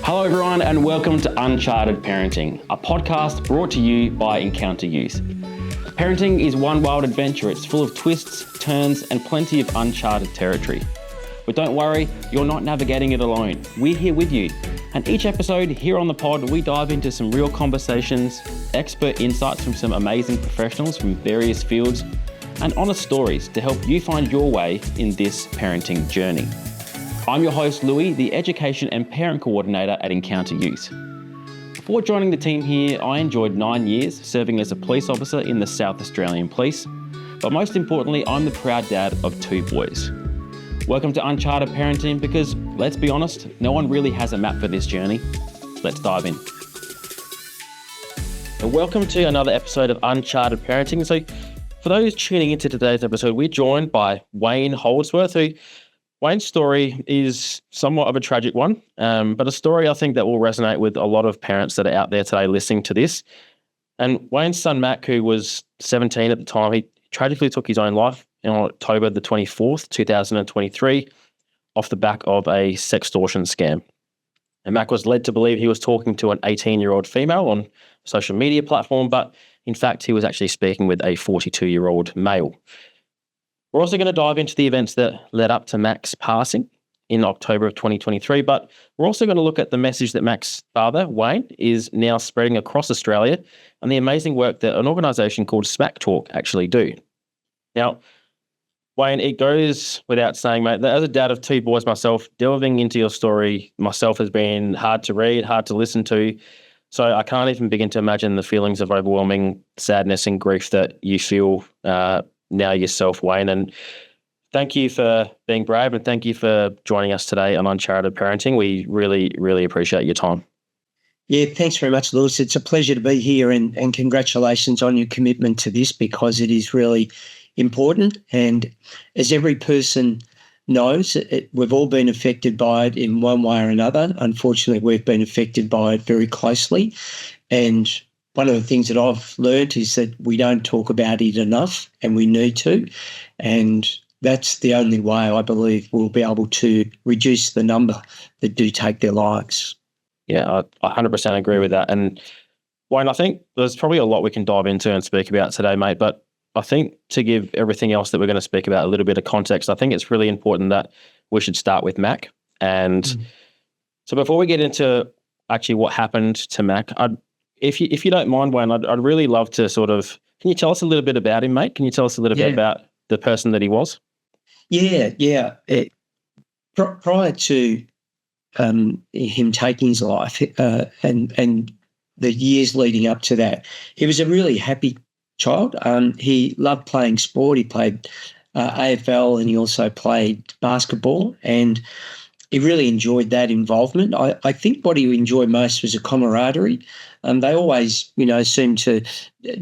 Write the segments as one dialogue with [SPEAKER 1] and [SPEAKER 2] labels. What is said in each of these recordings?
[SPEAKER 1] Hello everyone and welcome to Uncharted Parenting, a podcast brought to you by Encounter Youth. Parenting is one wild adventure. It's full of twists, turns and plenty of uncharted territory. But don't worry, you're not navigating it alone. We're here with you. And each episode here on the pod, we dive into some real conversations, expert insights from some amazing professionals from various fields, and honest stories to help you find your way in this parenting journey. I'm your host, Louis, the Education and Parent Coordinator at Encounter Youth. Before joining the team here, I enjoyed 9 years serving as a police officer in the South Australian Police. But most importantly, I'm the proud dad of 2 boys. Welcome to Uncharted Parenting because, let's be honest, no one really has a map for this journey. Let's dive in. And welcome to another episode of Uncharted Parenting. So for those tuning into today's episode, we're joined by Wayne Holdsworth, who Wayne's story is somewhat of a tragic one, but a story I think that will resonate with a lot of parents that are out there today listening to this. And Wayne's son, Mac, who was 17 at the time, he tragically took his own life on October the 24th, 2023, off the back of a sextortion scam. And Mac was led to believe he was talking to an 18-year-old female on a social media platform, but in fact, he was actually speaking with a 42-year-old male. We're also going to dive into the events that led up to Mac's passing in October of 2023, but we're also going to look at the message that Mac's father, Wayne, is now spreading across Australia and the amazing work that an organisation called Smack Talk actually do. Now, Wayne, it goes without saying, mate, that as a dad of 2 boys myself, delving into your story myself has been hard to read, hard to listen to. So I can't even begin to imagine the feelings of overwhelming sadness and grief that you feel now yourself, Wayne. And thank you for being brave and thank you for joining us today on Uncharted Parenting. We really, really appreciate your time.
[SPEAKER 2] Yeah, thanks very much, Lewis. It's a pleasure to be here and congratulations on your commitment to this because it is really important. And as every person knows, we've all been affected by it in one way or another. Unfortunately, we've been affected by it very closely. And one of the things that I've learned is that we don't talk about it enough and we need to. And that's the only way I believe we'll be able to reduce the number that do take their lives.
[SPEAKER 1] Yeah, I 100% agree with that. And Wayne, I think there's probably a lot we can dive into and speak about today, mate. But I think to give everything else that we're going to speak about a little bit of context, I think it's really important that we should start with Mac. And so before we get into actually what happened to Mac, if you don't mind, Wayne, I'd really love to can you tell us a little bit about him, mate? Can you tell us a little bit about the person that he was?
[SPEAKER 2] Yeah. Prior to him taking his life and the years leading up to that, he was a really happy child. He loved playing sport. He played AFL and he also played basketball and he really enjoyed that involvement. I think what he enjoyed most was a camaraderie. They always, seemed to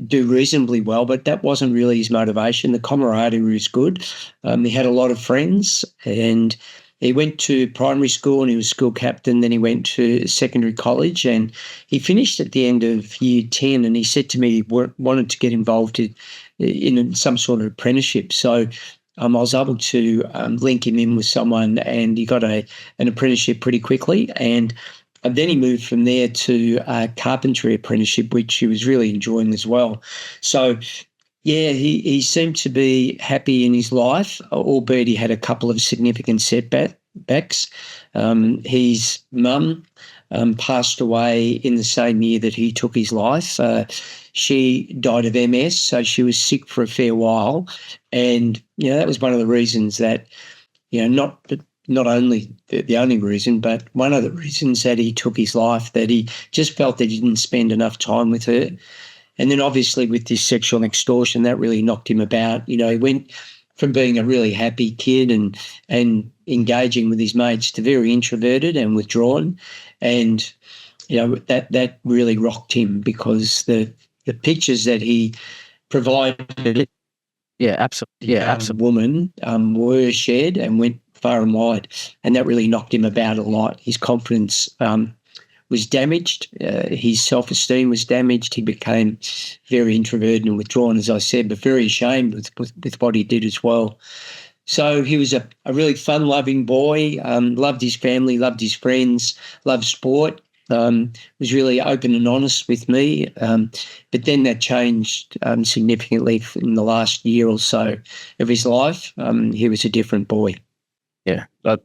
[SPEAKER 2] do reasonably well, but that wasn't really his motivation. The camaraderie was good. He had a lot of friends and he went to primary school and he was school captain. Then he went to secondary college and he finished at the end of year 10 and he said to me he wanted to get involved in some sort of apprenticeship. So I was able to link him in with someone and he got an apprenticeship pretty quickly. And then he moved from there to a carpentry apprenticeship, which he was really enjoying as well. So, yeah, he seemed to be happy in his life, albeit he had a couple of significant setbacks. His mum passed away in the same year that he took his life. She died of MS, so she was sick for a fair while. And, that was one of the reasons that, not only the only reason, but one of the reasons that he took his life, that he just felt that he didn't spend enough time with her. And then obviously with this sexual extortion, that really knocked him about. He went from being a really happy kid and engaging with his mates to very introverted and withdrawn. And, that really rocked him because the pictures that he provided woman were shared and went far and wide. And that really knocked him about a lot. His confidence was damaged. His self-esteem was damaged. He became very introverted and withdrawn, as I said, but very ashamed with what he did as well. So he was a really fun-loving boy, loved his family, loved his friends, loved sport, was really open and honest with me. But then that changed significantly in the last year or so of his life. He was a different boy.
[SPEAKER 1] Yeah. I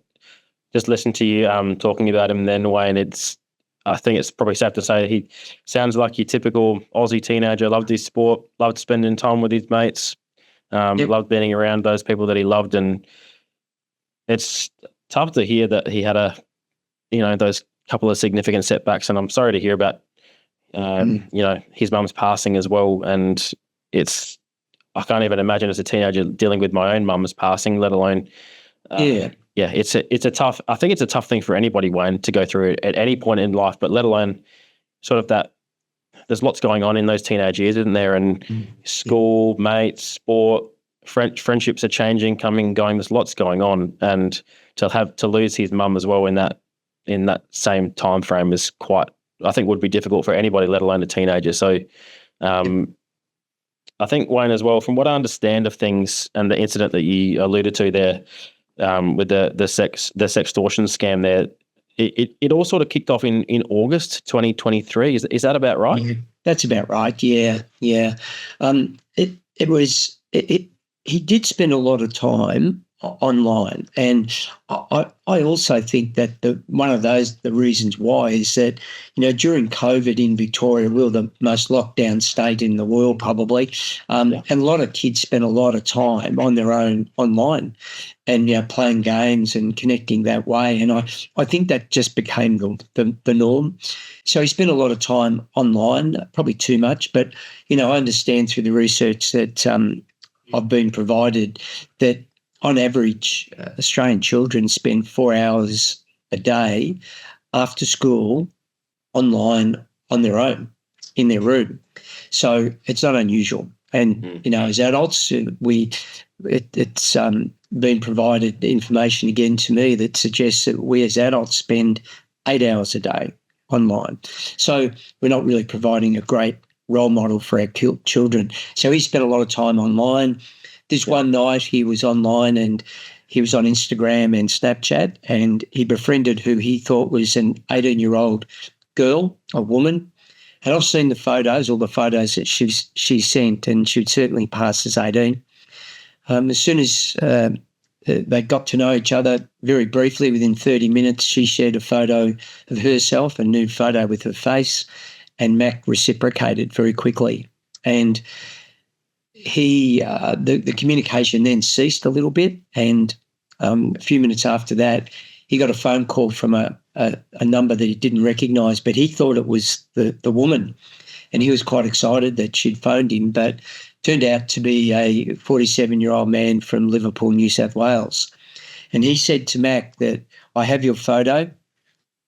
[SPEAKER 1] just listened to you talking about him then, Wayne. I think it's probably safe to say he sounds like your typical Aussie teenager, loved his sport, loved spending time with his mates, loved being around those people that he loved. And it's tough to hear that he had those couple of significant setbacks. And I'm sorry to hear about, his mum's passing as well. And I can't even imagine as a teenager dealing with my own mum's passing, let alone, it's a tough, I think it's a tough thing for anybody, Wayne, to go through at any point in life, but let alone sort of that, there's lots going on in those teenage years, isn't there? And school, mates, sport, friendships are changing, coming, going, there's lots going on. And to lose his mum as well in that same time frame is quite, I think would be difficult for anybody, let alone a teenager. So I think, Wayne, as well, from what I understand of things and the incident that you alluded to there, with the sextortion scam there, it all sort of kicked off in August 2023. Is that about right?
[SPEAKER 2] Yeah, that's about right. Yeah. He did spend a lot of time online, and I also think that one of the reasons why is that during COVID in Victoria, we were the most locked down state in the world probably, and a lot of kids spent a lot of time on their own online, and playing games and connecting that way, and I think that just became the norm. So he spent a lot of time online, probably too much, but I understand through the research that I've been provided that on average, Australian children spend 4 hours a day after school online on their own in their room. So it's not unusual. And, as adults, it's been provided information again to me that suggests that we as adults spend 8 hours a day online. So we're not really providing a great role model for our children. So he spent a lot of time online. This one night he was online and he was on Instagram and Snapchat, and he befriended who he thought was an 18-year-old girl, a woman. And I've seen all the photos that she sent, and she would certainly pass as 18. As soon as they got to know each other very briefly, within 30 minutes, she shared a photo of herself, a nude photo with her face, and Mac reciprocated very quickly. And the communication then ceased a little bit, and a few minutes after that, he got a phone call from a number that he didn't recognise, but he thought it was the woman, and he was quite excited that she'd phoned him, but turned out to be a 47-year-old man from Liverpool, New South Wales. And he said to Mac that, I have your photo,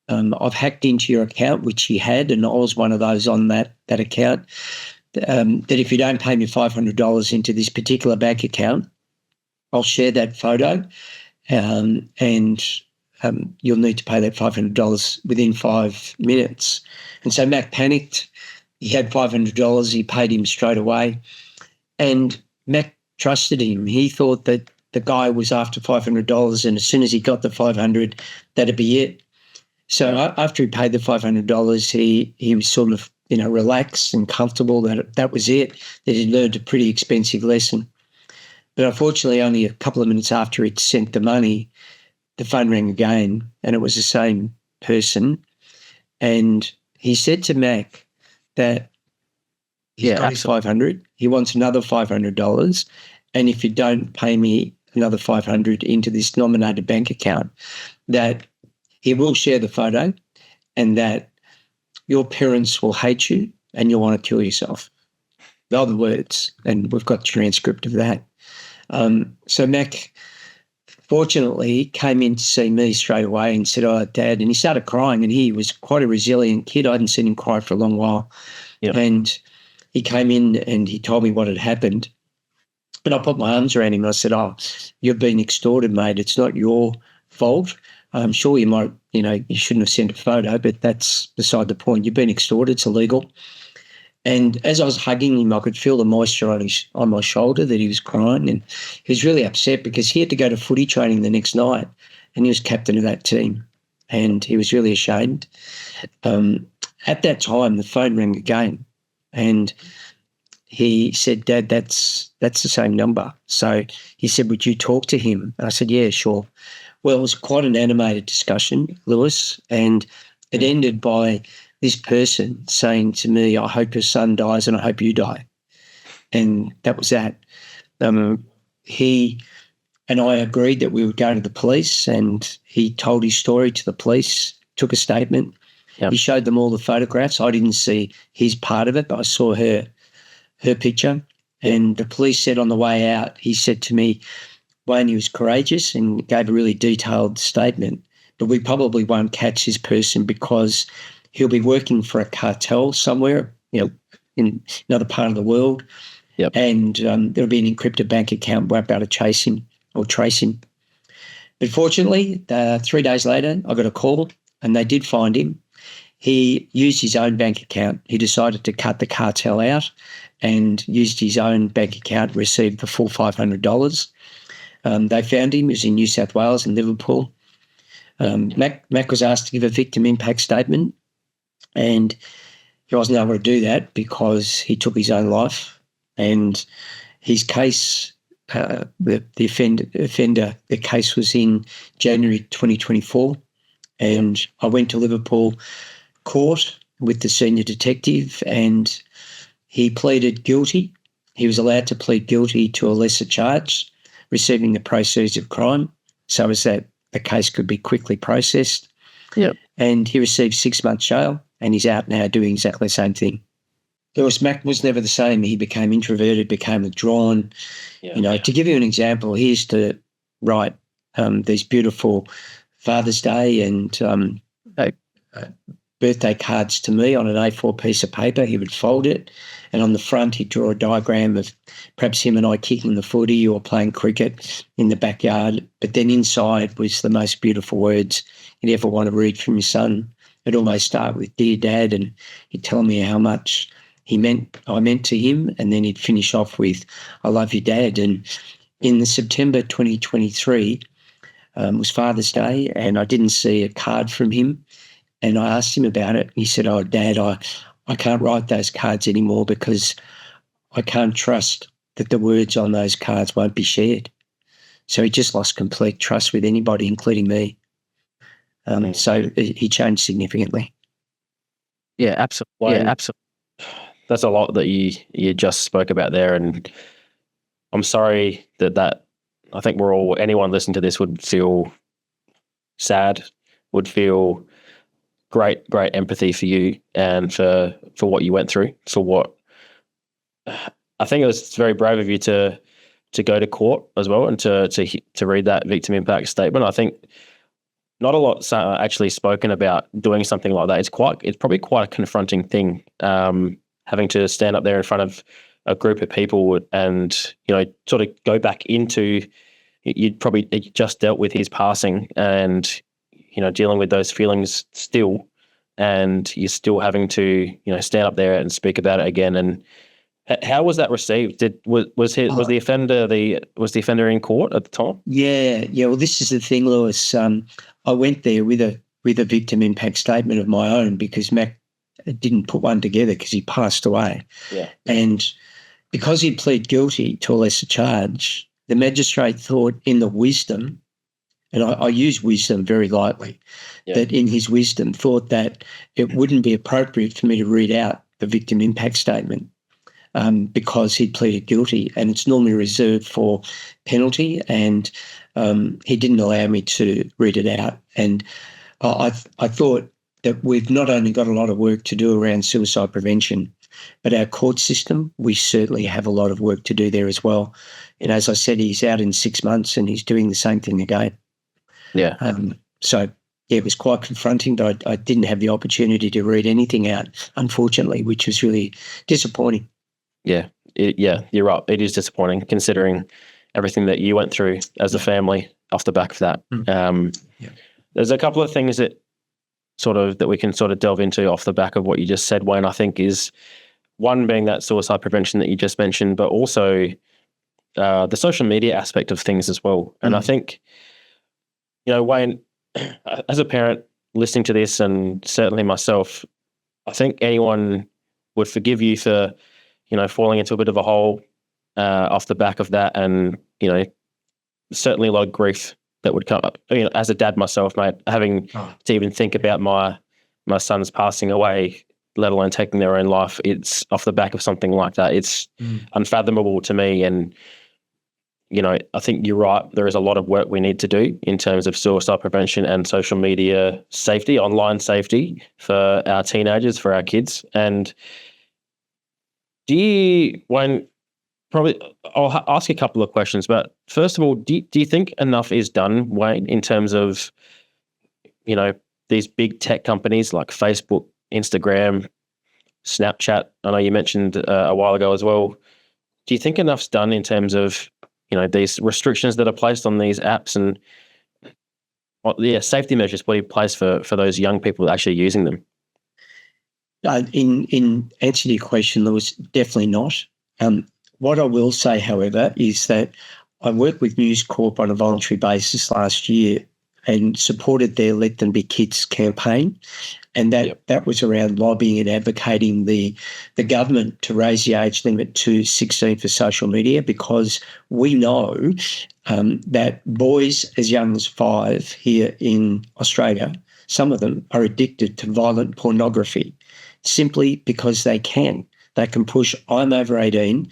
[SPEAKER 2] I've hacked into your account, which he had, and I was one of those on that account, that if you don't pay me $500 into this particular bank account, I'll share that photo, and you'll need to pay that $500 within 5 minutes. And so Mac panicked. He had $500. He paid him straight away. And Mac trusted him. He thought that the guy was after $500, and as soon as he got the $500, that'd be it. So after he paid the $500, he was sort of relaxed and comfortable that was it, that he'd learned a pretty expensive lesson. But unfortunately, only a couple of minutes after he'd sent the money, the phone rang again, and it was the same person. And he said to Mac that he's got his $500, he wants another $500, and if you don't pay me another $500 into this nominated bank account, that he will share the photo, and that your parents will hate you and you'll want to kill yourself. The other words, and we've got a transcript of that. So Mac, fortunately, came in to see me straight away and said, "Oh, Dad," and he started crying, and he was quite a resilient kid. I hadn't seen him cry for a long while. Yep. And he came in and he told me what had happened. But I put my arms around him and I said, "Oh, you've been extorted, mate. It's not your fault. I'm sure you might, you shouldn't have sent a photo, but that's beside the point. You've been extorted. It's illegal." And as I was hugging him, I could feel the moisture on my shoulder that he was crying, and he was really upset because he had to go to footy training the next night, and he was captain of that team, and he was really ashamed. At that time, the phone rang again, and he said, "Dad, that's the same number." So he said, "Would you talk to him?" And I said, "Yeah, sure." Well, it was quite an animated discussion, Lewis, and it ended by this person saying to me, "I hope your son dies and I hope you die." And that was that. He and I agreed that we would go to the police, and he told his story to the police, took a statement.
[SPEAKER 1] Yep.
[SPEAKER 2] He showed them all the photographs. I didn't see his part of it, but I saw her picture. Yep. And the police said on the way out, he said to me, "Wayne, he was courageous and gave a really detailed statement, but we probably won't catch his person because he'll be working for a cartel somewhere, in another part of the world."
[SPEAKER 1] Yep.
[SPEAKER 2] And there'll be an encrypted bank account. Won't be able to chase him or trace him. But fortunately, 3 days later, I got a call and they did find him. He used his own bank account. He decided to cut the cartel out and used his own bank account, received the full $500. They found him. He was in New South Wales in Liverpool. Mac was asked to give a victim impact statement, and he wasn't able to do that because he took his own life. And his case, the case was in January 2024, and I went to Liverpool court with the senior detective, and he pleaded guilty. He was allowed to plead guilty to a lesser charge, receiving the proceeds of crime, so as that the case could be quickly processed.
[SPEAKER 1] Yep.
[SPEAKER 2] And he received 6 months jail, and he's out now doing exactly the same thing. Lewis, Mac was never the same. He became introverted, became withdrawn. To give you an example, he used to write these beautiful Father's Day and birthday cards to me on an A4 piece of paper. He would fold it, and on the front he'd draw a diagram of perhaps him and I kicking the footy or playing cricket in the backyard. But then inside was the most beautiful words you'd ever want to read from your son. It'd always start with "Dear Dad," and he'd tell me how much I meant to him, and then he'd finish off with "I love you, Dad." And in the September 2023 was Father's Day, and I didn't see a card from him. And I asked him about it. He said, "Oh, Dad, I can't write those cards anymore because I can't trust that the words on those cards won't be shared." So he just lost complete trust with anybody, including me. So he changed significantly.
[SPEAKER 1] Yeah, absolutely. Yeah, absolutely. That's a lot that you just spoke about there, and I'm sorry that I think anyone listening to this would feel sad, would feel great empathy for you and for what you went through. I think it was very brave of you to go to court as well and to read that victim impact statement. I think not a lot's actually spoken about doing something like that. It's probably quite a confronting thing. Having to stand up there in front of a group of people and, sort of go back into, you'd probably just dealt with his passing and, dealing with those feelings still, and you're still having to, stand up there and speak about it again. And how was that received? Was the offender in court at the time?
[SPEAKER 2] Yeah. Well, this is the thing, Lewis. I went there with a victim impact statement of my own because Mac didn't put one together because he passed away.
[SPEAKER 1] Yeah.
[SPEAKER 2] And because he'd plead guilty to a lesser charge, the magistrate thought in the wisdom, and I use wisdom very lightly, that in his wisdom thought that it wouldn't be appropriate for me to read out the victim impact statement because he'd pleaded guilty, and it's normally reserved for penalty, and he didn't allow me to read it out. And I thought that we've not only got a lot of work to do around suicide prevention, but our court system, we certainly have a lot of work to do there as well. And as I said, he's out in 6 months and he's doing the same thing again.
[SPEAKER 1] Yeah.
[SPEAKER 2] It was quite confronting, but I didn't have the opportunity to read anything out, unfortunately, which was really disappointing.
[SPEAKER 1] Yeah. You're right. It is disappointing considering everything that you went through as a family off the back of that. There's a couple of things that we can delve into off the back of what you just said, Wayne. I think is one being that suicide prevention that you just mentioned, but also the social media aspect of things as well. And I think, Wayne, as a parent listening to this, and certainly myself, I think anyone would forgive you for, falling into a bit of a hole off the back of that, and certainly a lot of grief that would come up. As a dad myself, mate, having to even think about my son's passing away, let alone taking their own life, it's off the back of something like that. It's unfathomable to me. And, I think you're right. There is a lot of work we need to do in terms of suicide prevention and social media safety, online safety for our teenagers, for our kids. And probably I'll ask a couple of questions, but first of all, do you think enough is done, Wayne, in terms of, these big tech companies like Facebook, Instagram, Snapchat? I know you mentioned a while ago as well. Do you think enough's done in terms of, these restrictions that are placed on these apps, and safety measures put in place for those young people actually using them?
[SPEAKER 2] In answer to your question, Lewis, definitely not. What I will say, however, is that I worked with News Corp on a voluntary basis last year and supported their Let Them Be Kids campaign. And that was around lobbying and advocating the government to raise the age limit to 16 for social media, because we know that boys as young as 5 here in Australia, some of them are addicted to violent pornography simply because they can. They can push I'm over 18.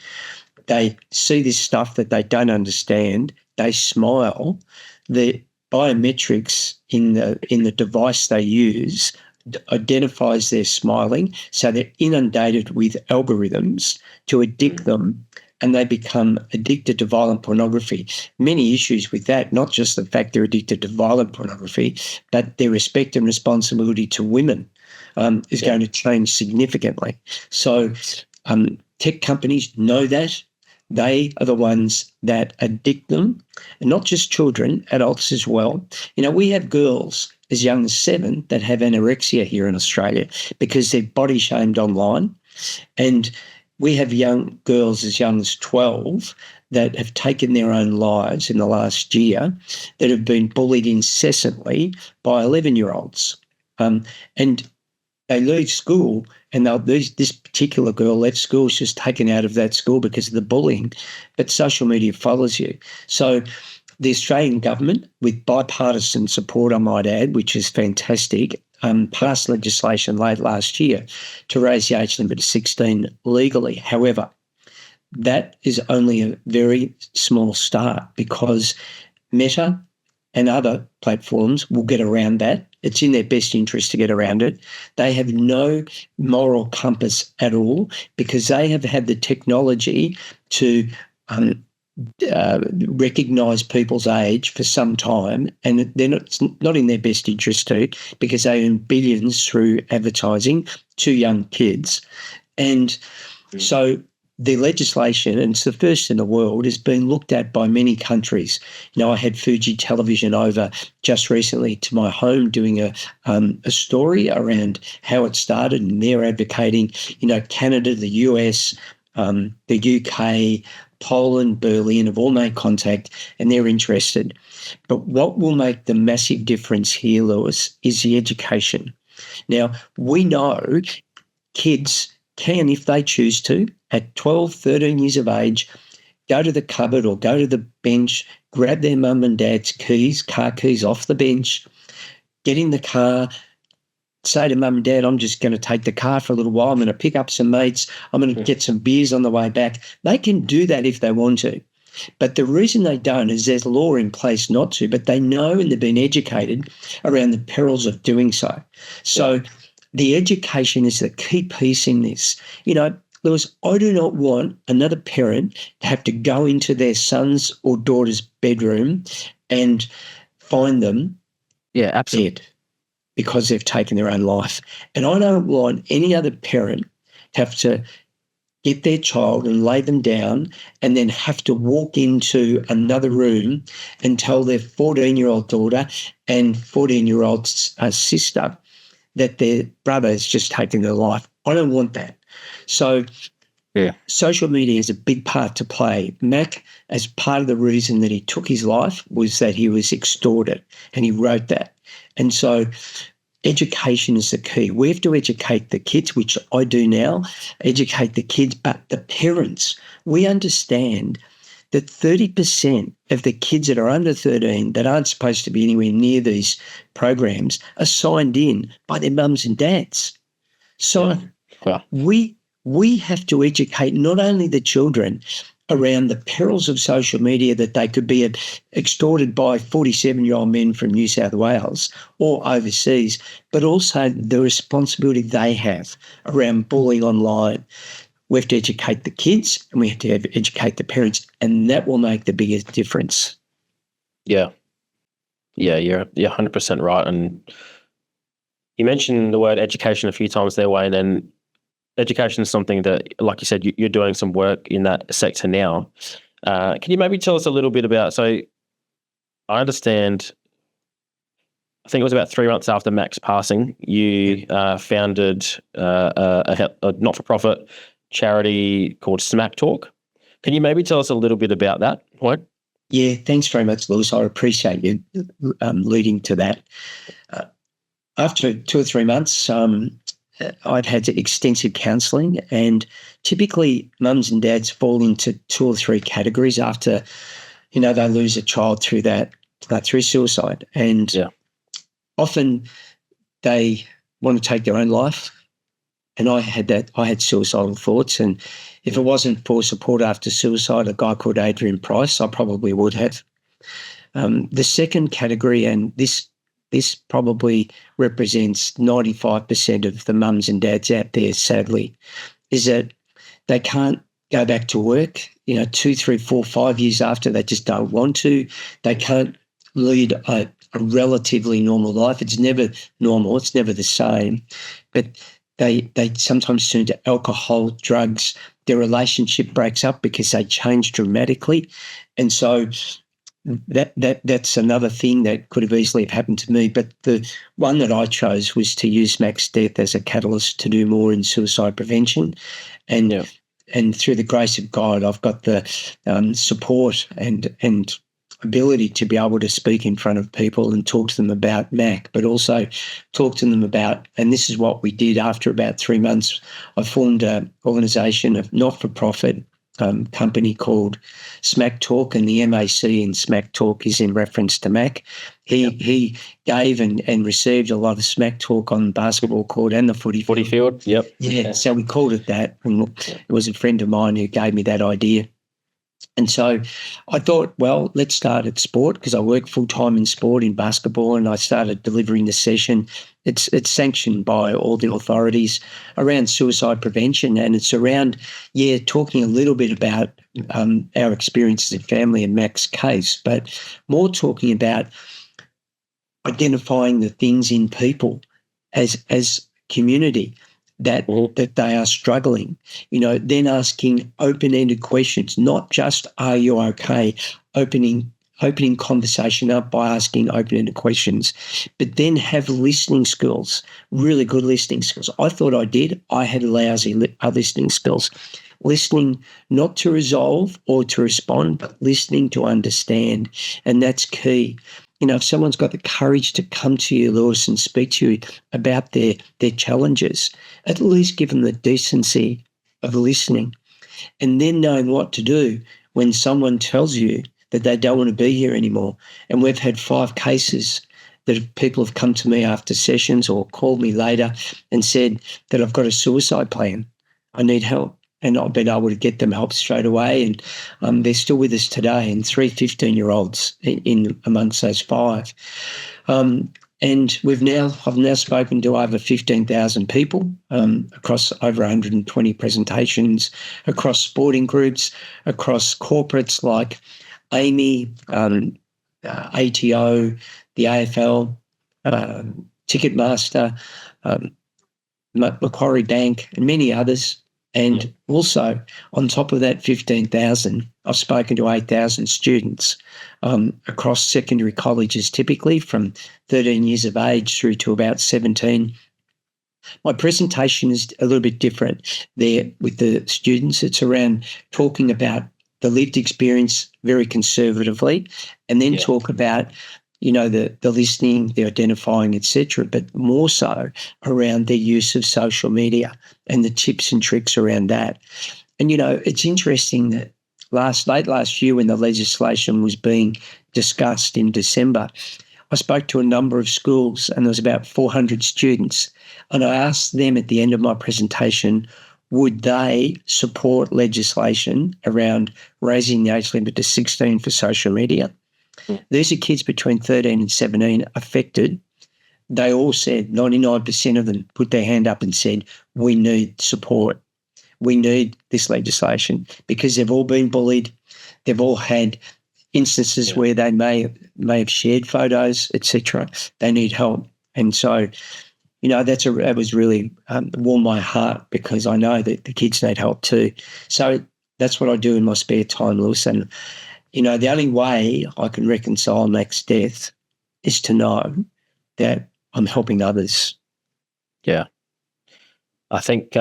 [SPEAKER 2] They see this stuff that they don't understand. They smile. The biometrics in the device they use identifies their smiling, so they're inundated with algorithms to addict them, and they become addicted to violent pornography. Many issues with that, not just the fact they're addicted to violent pornography, but their respect and responsibility to women is going to change significantly. So tech companies know that. They are the ones that addict them, and not just children, adults as well. We have girls as young as 7 that have anorexia here in Australia because they're body shamed online. And we have young girls as young as 12 that have taken their own lives in the last year, that have been bullied incessantly by 11-year-olds. And they leave school, and this particular girl left school. She was taken out of that school because of the bullying. But social media follows you. So the Australian government, with bipartisan support, I might add, which is fantastic, passed legislation late last year to raise the age limit to 16 legally. However, that is only a very small start, because Meta and other platforms will get around that. It's in their best interest to get around it. They have no moral compass at all, because they have had the technology to recognise people's age for some time, and it's not in their best interest to, because they earn billions through advertising to young kids. And so the legislation, and it's the first in the world, has been looked at by many countries. I had Fuji Television over just recently to my home doing a story around how it started, and they're advocating, Canada, the US, the UK, Poland, Berlin have all made contact, and they're interested. But what will make the massive difference here, Lewis, is the education. Now, we know kids can, if they choose to, at 12, 13 years of age, go to the cupboard or go to the bench, grab their mum and dad's car keys off the bench, get in the car, say to mum and dad, I'm just going to take the car for a little while. I'm going to pick up some mates. I'm going to get some beers on the way back. They can do that if they want to. But the reason they don't is there's law in place not to, but they know and they've been educated around the perils of doing so. So the education is the key piece in this. Lewis, I do not want another parent to have to go into their son's or daughter's bedroom and find them dead because they've taken their own life. And I don't want any other parent to have to get their child and lay them down and then have to walk into another room and tell their 14-year-old daughter and 14-year-old sister that their brother has just taken their life. I don't want that. So
[SPEAKER 1] Yeah.
[SPEAKER 2] social media has a big part to play. Mac, as part of the reason that he took his life, was that he was extorted, and he wrote that. And so education is the key. We have to educate the kids, which I do now, educate the kids, but the parents. We understand that 30% of the kids that are under 13 that aren't supposed to be anywhere near these programs are signed in by their mums and dads. So we have to educate not only the children around the perils of social media, that they could be extorted by 47-year-old men from New South Wales or overseas, but also the responsibility they have around bullying online. We have to educate the kids, and we have to educate the parents, and that will make the biggest difference.
[SPEAKER 1] Yeah. Yeah, you're 100% right. And you mentioned the word education a few times there, Wayne, and education is something that, like you said, you're doing some work in that sector now. Can you maybe tell us a little bit about, so I understand, I think it was about 3 months after Mac's passing, you founded a not-for-profit charity called Smack Talk. Can you maybe tell us a little bit about that, Wayne?
[SPEAKER 2] Yeah, thanks very much, Lewis. I appreciate you leading to that. After 2 or 3 months, I'd had extensive counselling, and typically mums and dads fall into 2 or 3 categories after, they lose a child through through suicide. And often they want to take their own life. And I had suicidal thoughts. And if it wasn't for support after suicide, a guy called Adrian Price, I probably would have. The second category, and this probably represents 95% of the mums and dads out there, sadly, is that they can't go back to work, 2, 3, 4, 5 years after. They just don't want to. They can't lead a relatively normal life. It's never normal. It's never the same. But they sometimes turn to alcohol, drugs. Their relationship breaks up because they change dramatically. And so that's another thing that could have easily have happened to me. But the one that I chose was to use Mac's death as a catalyst to do more in suicide prevention. And through the grace of God, I've got the support and ability to be able to speak in front of people and talk to them about Mac, but also talk to them about, and this is what we did after about 3 months, I formed an organisation, a not-for-profit company called Smack Talk, and the MAC in Smack Talk is in reference to Mac. He gave and received a lot of smack talk on the basketball court and the footy
[SPEAKER 1] field. Yep.
[SPEAKER 2] Yeah, so we called it that, and it was a friend of mine who gave me that idea. And so I thought, well, let's start at sport, because I work full-time in sport, in basketball, and I started delivering the session. It's sanctioned by all the authorities around suicide prevention, and it's around, talking a little bit about our experiences in family and Mac's case, but more talking about identifying the things in people as community that they are struggling, then asking open-ended questions, not just, are you okay, opening conversation up by asking open-ended questions, but then have listening skills, really good listening skills. I thought I did. I had lousy listening skills. Listening not to resolve or to respond, but listening to understand, and that's key. If someone's got the courage to come to you, Lewis, and speak to you about their challenges, at least give them the decency of listening, and then knowing what to do when someone tells you that they don't want to be here anymore. And we've had 5 cases that people have come to me after sessions or called me later and said that I've got a suicide plan. I need help. And I've been able to get them help straight away. And they're still with us today, and 3 15-year-olds in amongst those 5. And I've now spoken to over 15,000 people across over 120 presentations, across sporting groups, across corporates like Amy, ATO, the AFL, Ticketmaster, Macquarie Bank, and many others. And also, on top of that 15,000, I've spoken to 8,000 students across secondary colleges, typically from 13 years of age through to about 17. My presentation is a little bit different there with the students. It's around talking about the lived experience very conservatively, and then talk about, the listening, the identifying, etc., but more so around their use of social media and the tips and tricks around that. And, it's interesting that late last year when the legislation was being discussed in December, I spoke to a number of schools and there was about 400 students. And I asked them at the end of my presentation, would they support legislation around raising the age limit to 16 for social media? These are kids between 13 and 17 affected. They all said, 99% of them put their hand up and said, we need support. We need this legislation because they've all been bullied. They've all had instances where they may have shared photos, etc. They need help. And so, that was really warmed my heart because I know that the kids need help too. So that's what I do in my spare time, Lewis. And, the only way I can reconcile Mac's death is to know that I'm helping others.
[SPEAKER 1] Yeah. I think,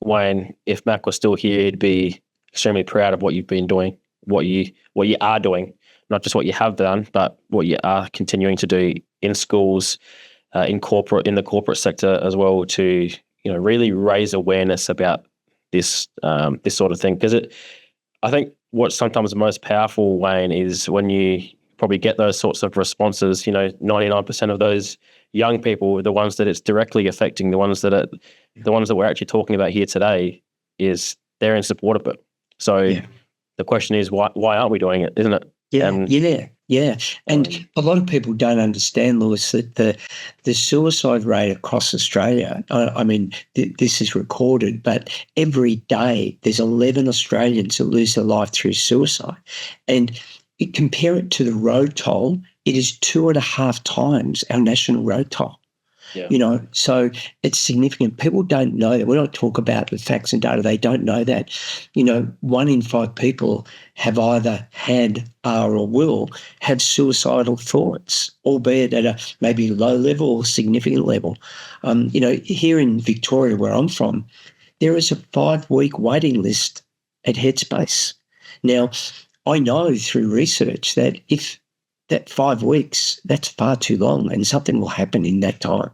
[SPEAKER 1] Wayne, if Mac was still here, he'd be extremely proud of what you've been doing, what you are doing, not just what you have done, but what you are continuing to do in schools, in the corporate sector as well, to really raise awareness about this sort of thing. Because I think what's sometimes the most powerful, Wayne, is when you probably get those sorts of responses. 99% of those young people, the ones that it's directly affecting, the ones that we're actually talking about here today, is they're in support of it. So the question is, why aren't we doing it, isn't it?
[SPEAKER 2] Yeah. And a lot of people don't understand, Lewis, that the suicide rate across Australia, this is recorded, but every day there's 11 Australians that lose their life through suicide. And compare it to the road toll, it is 2.5 times our national road toll. Yeah. So it's significant. People don't know that. When I talk about the facts and data, they don't know that. 1 in 5 people have either had, are, or will have suicidal thoughts, albeit at a maybe low level or significant level. Here in Victoria, where I'm from, there is a 5-week waiting list at Headspace. Now, I know through research that if that 5 weeks, that's far too long and something will happen in that time.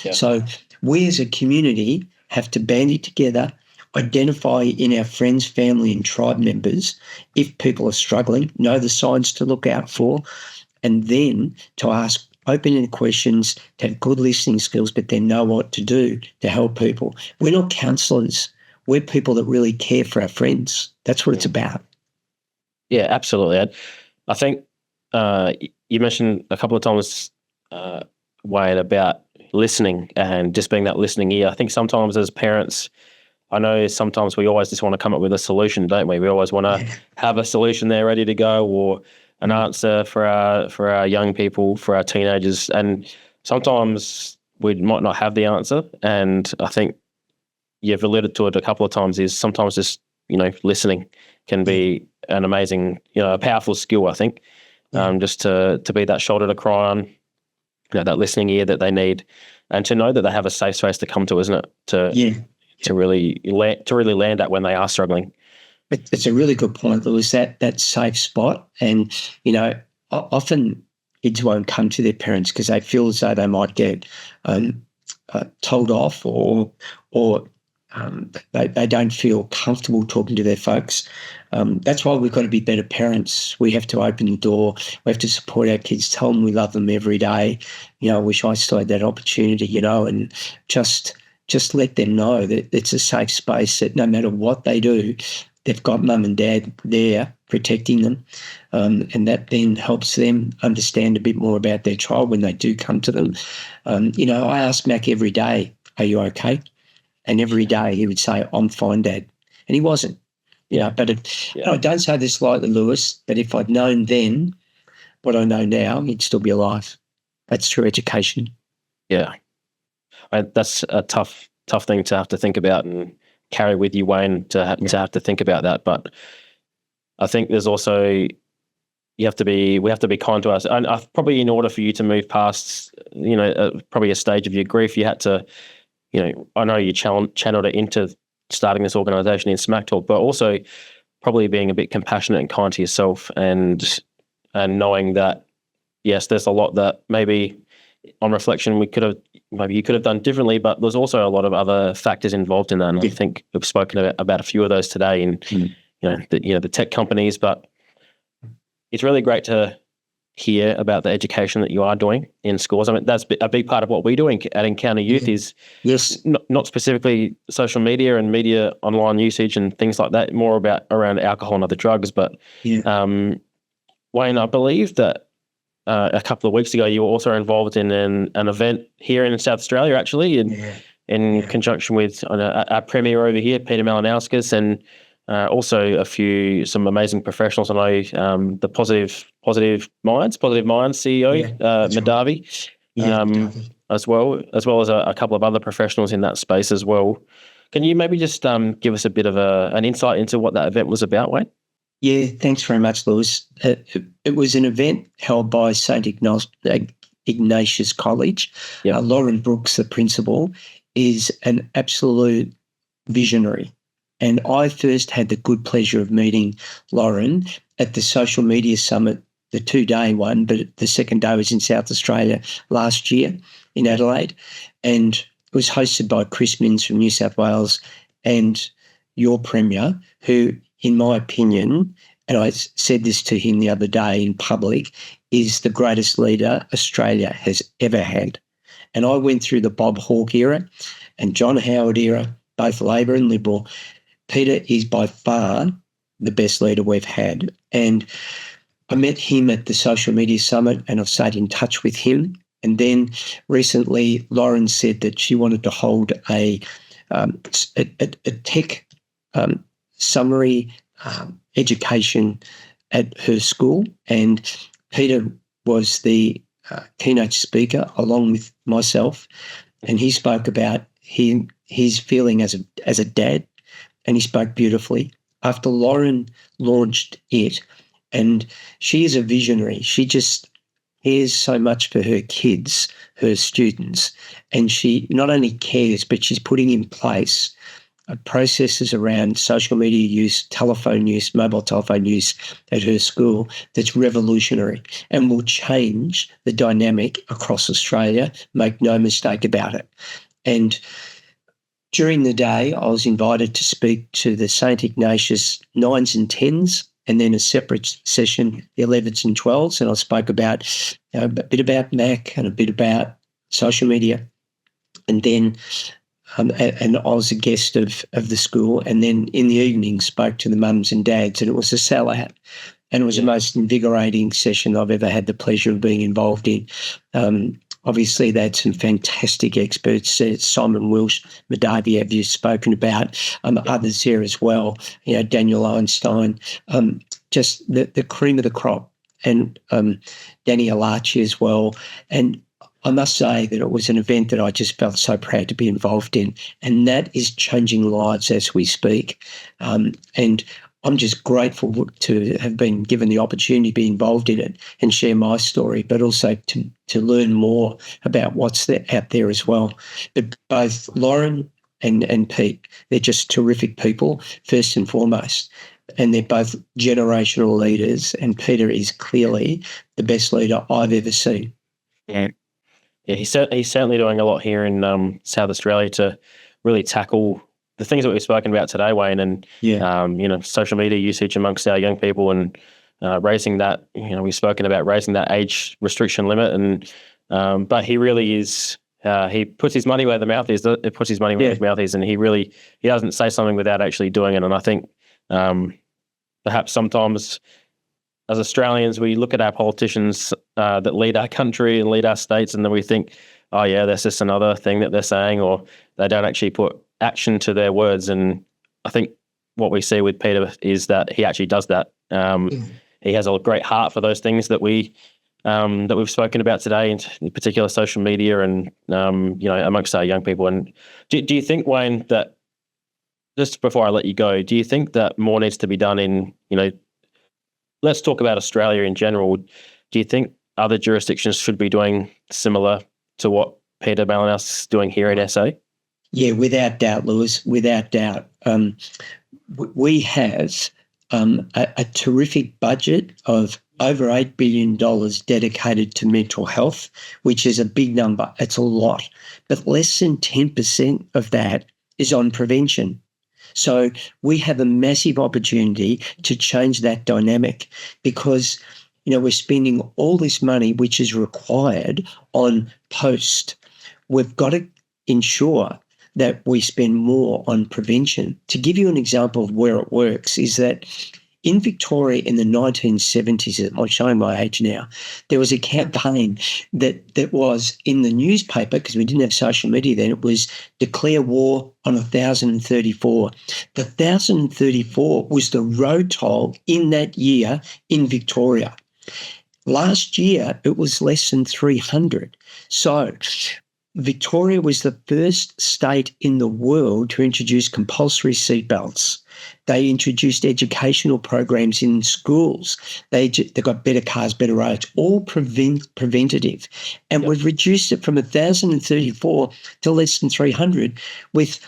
[SPEAKER 2] Yeah. So we as a community have to bandy together, identify in our friends, family and tribe members if people are struggling, know the signs to look out for, and then to ask open-ended questions, to have good listening skills, but then know what to do to help people. We're not counsellors. We're people that really care for our friends. That's what it's about.
[SPEAKER 1] Yeah, absolutely. I think you mentioned a couple of times, Wayne, about listening and just being that listening ear. I think sometimes as parents, I know sometimes we always just want to come up with a solution, don't we? We always want to have a solution there ready to go, or an answer for our young people, for our teenagers. And sometimes we might not have the answer. And I think you've alluded to it a couple of times, is sometimes just, listening can be an amazing, a powerful skill, I think. Just to be that shoulder to cry on, that listening ear that they need, and to know that they have a safe space to come to, isn't it? To really land at when they are struggling.
[SPEAKER 2] It's a really good point, Lewis, that safe spot. And, often kids won't come to their parents because they feel as though they might get told off or they don't feel comfortable talking to their folks. That's why we've got to be better parents. We have to open the door. We have to support our kids, tell them we love them every day. I wish I still had that opportunity, and just let them know that it's a safe space, that no matter what they do, they've got mum and dad there protecting them. And that then helps them understand a bit more about their child when they do come to them. I ask Mac every day, are you okay? And every day he would say, I'm fine, Dad. And he wasn't. But I don't say this lightly, Lewis, but if I'd known then what I know now, he'd still be alive. That's true education.
[SPEAKER 1] Yeah. That's a tough thing to have to think about and carry with you, Wayne, to have to think about that. But I think there's also, we have to be kind to us. And probably in order for you to move past, probably a stage of your grief, you had to, I know you channeled it into starting this organisation in Smack Talk, but also probably being a bit compassionate and kind to yourself, and knowing that yes, there's a lot that maybe on reflection you could have done differently, but there's also a lot of other factors involved in that. And I think we've spoken about a few of those today, and the tech companies, but it's really great to hear about the education that you are doing in schools. I mean, that's a big part of what we do at Encounter Youth is not specifically social media and media online usage and things like that, more around alcohol and other drugs. But Wayne, I believe that a couple of weeks ago you were also involved in an event here in South Australia, actually, in conjunction with our Premier over here, Peter Malinauskas, and also some amazing professionals. I know the Positive Minds CEO, Madavi,
[SPEAKER 2] Madavi.
[SPEAKER 1] as well as a couple of other professionals in that space as well. Can you maybe just give us a bit of an insight into what that event was about, Wayne?
[SPEAKER 2] Yeah, thanks very much, Lewis. It was an event held by St. Ignatius College. Lauren Brooks, the principal, is an absolute visionary. And I first had the good pleasure of meeting Lauren at the Social Media Summit, the 2-day one, but the second day was in South Australia last year in Adelaide. And it was hosted by Chris Minns from New South Wales and your Premier, who, in my opinion, and I said this to him the other day in public, is the greatest leader Australia has ever had. And I went through the Bob Hawke era and John Howard era, both Labor and Liberal. Peter is by far the best leader we've had. And I met him at the Social Media Summit and I've stayed in touch with him. And then recently Lauren said that she wanted to hold a tech summary education at her school. And Peter was the keynote speaker along with myself. And he spoke about his feeling as a dad. And he spoke beautifully. After Lauren launched it, and she is a visionary, she just cares so much for her kids, her students, and she not only cares, but she's putting in place processes around social media use, telephone use, mobile telephone use at her school that's revolutionary and will change the dynamic across Australia, make no mistake about it. And during the day, I was invited to speak to the St. Ignatius 9s and 10s, and then a separate session, the 11s and 12s, and I spoke about a bit about Mac and a bit about social media. And then and I was a guest of the school, and then in the evening spoke to the mums and dads, and it was a sellout. And it was the most invigorating session I've ever had the pleasure of being involved in. Obviously, they had some fantastic experts, Simon Wilsh, Madavi, have you spoken about, others here as well, Daniel Einstein, just the cream of the crop, and Danny Alachi as well. And I must say that it was an event that I just felt so proud to be involved in, and that is changing lives as we speak. And I'm just grateful to have been given the opportunity to be involved in it and share my story, but also to learn more about what's out there as well. But both Lauren and Pete, they're just terrific people, first and foremost. And they're both generational leaders, and Peter is clearly the best leader I've ever seen.
[SPEAKER 1] Yeah, he's certainly doing a lot here in South Australia to really tackle the things that we've spoken about today, Wayne, and social media usage amongst our young people, and raising that. We've spoken about raising that age restriction limit, and but he really is. He puts his money where the mouth is. It puts his money where his mouth is, and he doesn't say something without actually doing it. And I think perhaps sometimes as Australians we look at our politicians that lead our country and lead our states, and then we think, oh yeah, that's just another thing that they're saying, or they don't actually put action to their words. And I think what we see with Peter is that he actually does that. He has a great heart for those things that we've spoken about today, in particular social media and amongst our young people. And do you think, Wayne, that, just before I let you go, do you think that more needs to be done in, let's talk about Australia in general. Do you think other jurisdictions should be doing similar to what Peter Malinauskas is doing here in SA?
[SPEAKER 2] Yeah, without doubt, Lewis, without doubt. We have a terrific budget of over $8 billion dedicated to mental health, which is a big number. It's a lot. But less than 10% of that is on prevention. So we have a massive opportunity to change that dynamic because, we're spending all this money, which is required on post. We've got to ensure that we spend more on prevention. To give you an example of where it works is that in Victoria in the 1970s, I'm showing my age now, there was a campaign that was in the newspaper, because we didn't have social media then. It was declare war on 1034. The 1034 was the road toll in that year in Victoria. Last year, it was less than 300. So Victoria was the first state in the world to introduce compulsory seatbelts. They introduced educational programs in schools. They got better cars, better roads, all preventative. And we've reduced it from 1,034 to less than 300 with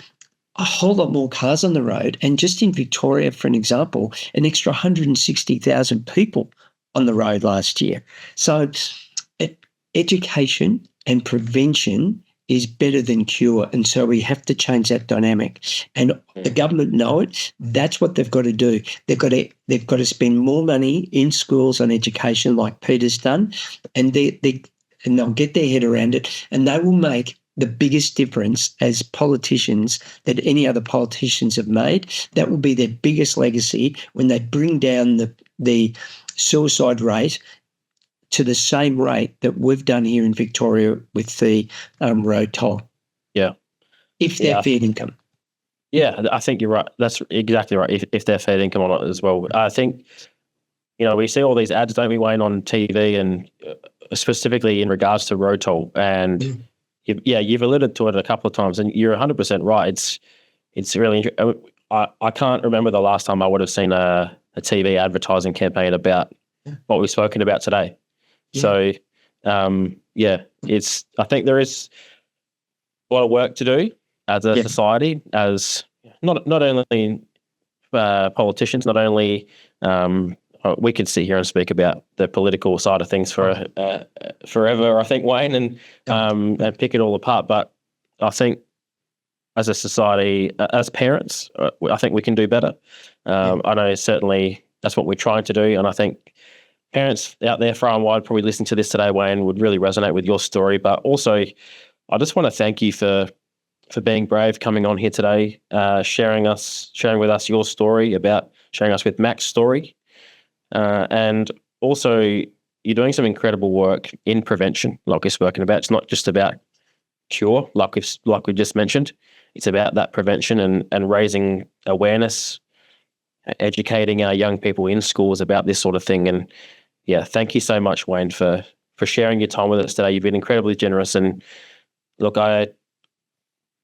[SPEAKER 2] a whole lot more cars on the road. And just in Victoria, for an example, an extra 160,000 people on the road last year. So education and prevention is better than cure. And so we have to change that dynamic. And the government know it. That's what they've got to do. They've got to spend more money in schools on education like Peter's done, and they'll get their head around it, and they will make the biggest difference as politicians that any other politicians have made. That will be their biggest legacy when they bring down the suicide rate to the same rate that we've done here in Victoria with the road toll.
[SPEAKER 1] Yeah.
[SPEAKER 2] If they're fair income.
[SPEAKER 1] Yeah, I think you're right. That's exactly right. If they're fair income on it as well. I think, we see all these ads, don't we, Wayne, on TV, and specifically in regards to road toll. And you've alluded to it a couple of times, and you're 100% right. It's really interesting. I can't remember the last time I would have seen a TV advertising campaign about what we've spoken about today. Yeah. So, I think there is a lot of work to do as a society, as not only politicians, not only we could sit here and speak about the political side of things for forever, I think, Wayne, and pick it all apart. But I think as a society, as parents, I think we can do better. I know certainly that's what we're trying to do, and I think parents out there far and wide probably listening to this today, Wayne, would really resonate with your story. But also, I just want to thank you for being brave, coming on here today, sharing with us your story, about sharing us with Mac's story. And also, you're doing some incredible work in prevention, like we've spoken about. It's not just about cure, like we just mentioned. It's about that prevention and raising awareness, educating our young people in schools about this sort of thing. And thank you so much, Wayne, for sharing your time with us today. You've been incredibly generous. And look, I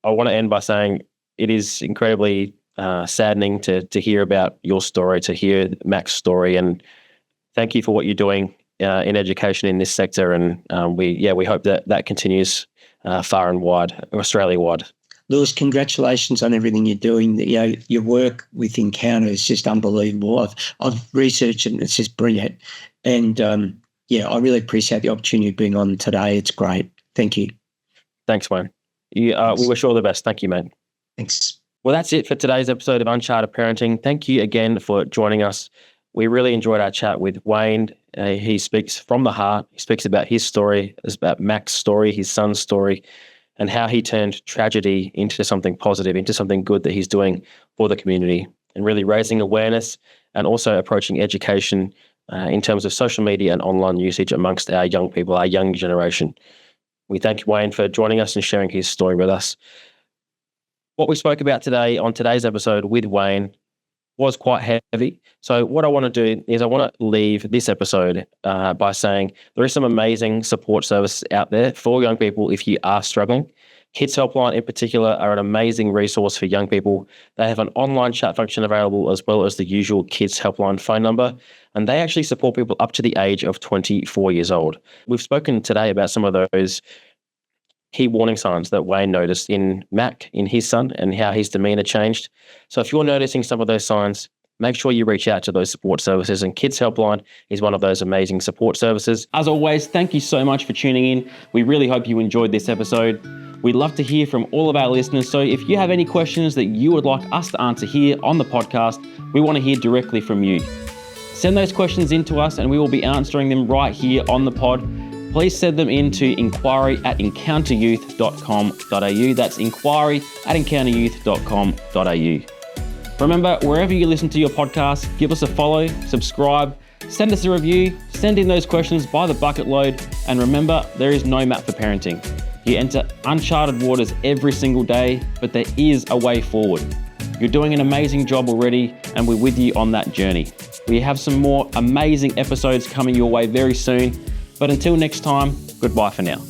[SPEAKER 1] want to end by saying it is incredibly saddening to hear about your story, to hear Mac's story, and thank you for what you're doing in education in this sector. And we hope that continues far and wide, Australia-wide.
[SPEAKER 2] Lewis, congratulations on everything you're doing. Your work with Encounter is just unbelievable. I've researched it and it's just brilliant. And I really appreciate the opportunity of being on today. It's great. Thank you.
[SPEAKER 1] Thanks, Wayne. We wish you all the best. Thank you, mate.
[SPEAKER 2] Thanks.
[SPEAKER 1] Well, that's it for today's episode of Uncharted Parenting. Thank you again for joining us. We really enjoyed our chat with Wayne. He speaks from the heart. He speaks about his story, about Mac's story, his son's story, and how he turned tragedy into something positive, into something good that he's doing for the community, and really raising awareness and also approaching education in terms of social media and online usage amongst our young people, our young generation. We thank Wayne for joining us and sharing his story with us. What we spoke about today on today's episode with Wayne was quite heavy. So what I want to do is I want to leave this episode by saying there is some amazing support services out there for young people if you are struggling. Kids Helpline in particular are an amazing resource for young people. They have an online chat function available as well as the usual Kids Helpline phone number, and they actually support people up to the age of 24 years old. We've spoken today about some of those key warning signs that Wayne noticed in Mac, in his son, and how his demeanor changed. So if you're noticing some of those signs, make sure you reach out to those support services, and Kids Helpline is one of those amazing support services. As always, thank you so much for tuning in. We really hope you enjoyed this episode. We'd love to hear from all of our listeners. So if you have any questions that you would like us to answer here on the podcast, we want to hear directly from you. Send those questions in to us and we will be answering them right here on the pod. Please send them in to inquiry@encounteryouth.com.au. That's inquiry@encounteryouth.com.au. Remember, wherever you listen to your podcast, give us a follow, subscribe, send us a review, send in those questions by the bucket load, and remember, there is no map for parenting. You enter uncharted waters every single day, but there is a way forward. You're doing an amazing job already, and we're with you on that journey. We have some more amazing episodes coming your way very soon, but until next time, goodbye for now.